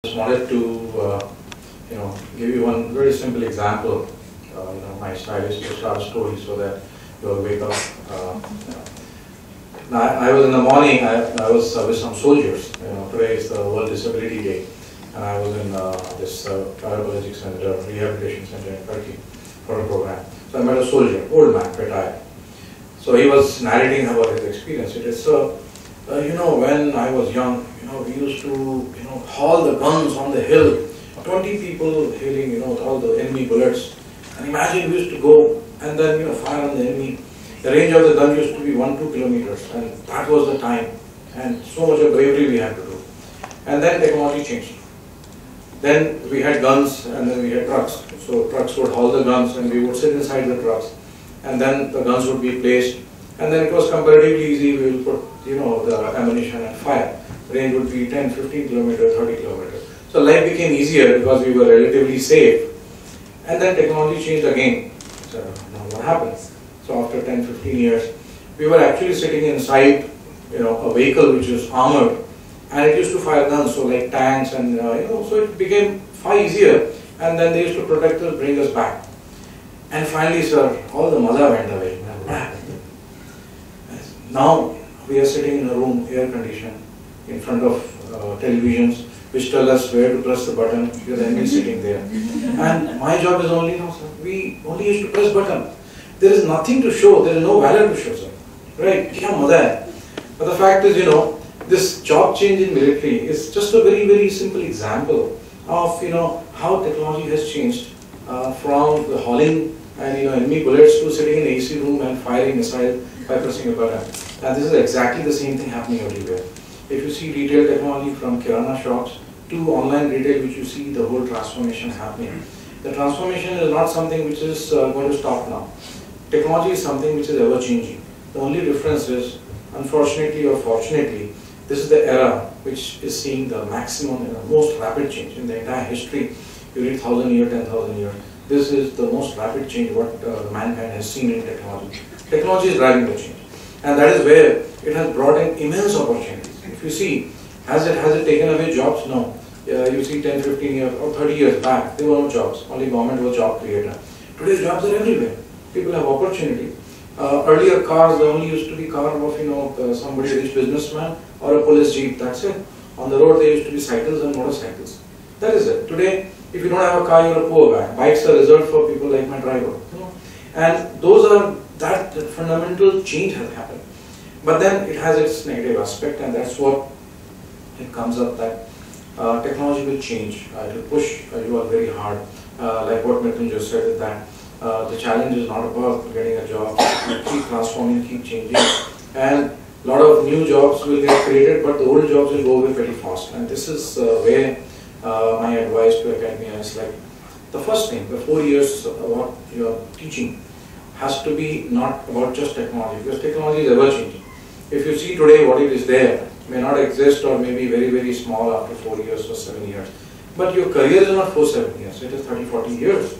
Just wanted to give you one very simple example. My style is to start a story so that you'll wake up. Now, I was in the morning. I was with some soldiers. Today is the World Disability Day, and I was in this paraplegic center, rehabilitation center in Turkey for a program. So I met a soldier, old man, retired. So he was narrating about his experience. It is when I was young, we used to, haul the guns on the hill, 20 people hailing, with all the enemy bullets. And imagine we used to go and then, fire on the enemy. The range of the gun used to be 1-2 kilometers, and that was the time. And so much of bravery we had to do. And then technology changed. Then we had guns, and then we had trucks. So trucks would haul the guns, and we would sit inside the trucks. And then the guns would be placed. And then it was comparatively easy. We would put, the ammunition and fire. The range would be 10, 15 kilometers, 30 kilometers. So life became easier because we were relatively safe. And then technology changed again. So now what happens? So after 10, 15 years, we were actually sitting inside, a vehicle which is armored, and it used to fire guns, so like tanks, and so it became far easier. And then they used to protect us, bring us back. And finally, sir, all the maza went away. What happened? Now we are sitting in a room, air conditioned, in front of televisions, which tell us where to press the button. You're the enemy sitting there. And my job is only, sir, we only used to press button. There is nothing to show, there is no value to show, sir. Right? Kya maza hai? But the fact is, this job change in military is just a very, very simple example of, how technology has changed from the hauling and, enemy bullets to sitting in an AC room and firing missile by pressing a button. And this is exactly the same thing happening everywhere. If you see retail technology from kirana shops to online retail, which you see the whole transformation happening. The transformation is not something which is going to stop now. Technology is something which is ever changing. The only difference is, unfortunately or fortunately, this is the era which is seeing the maximum and the most rapid change in the entire history. You read 1,000 years, 10,000 years. This is the most rapid change what mankind has seen in technology. Technology is driving the change, and that is where it has brought in immense opportunities. If you see, has it taken away jobs? No. You see 10, 15 years or 30 years back, there were no jobs. Only government was job creator. Today jobs are everywhere. People have opportunity. Earlier cars, there only used to be car of somebody rich businessman or a police jeep. That's it. On the road there used to be cycles and motorcycles. That is it. Today, if you don't have a car, you're a poor guy. Bikes are reserved for people like my driver. And that fundamental change has happened. But then it has its negative aspect, and that's what it comes up that technology will change. It will push you all very hard. Like what Mithun just said, is that the challenge is not about getting a job. You keep transforming, keep changing, and a lot of new jobs will get created, but the old jobs will go away pretty fast. And this is where my advice to academia is like, the first thing, the 4 years what you are teaching has to be not about just technology, because technology is ever changing. If you see today what it is there, may not exist or may be very, very small after 4 years or 7 years. But your career is not 4-7 years, it is 30-40 years.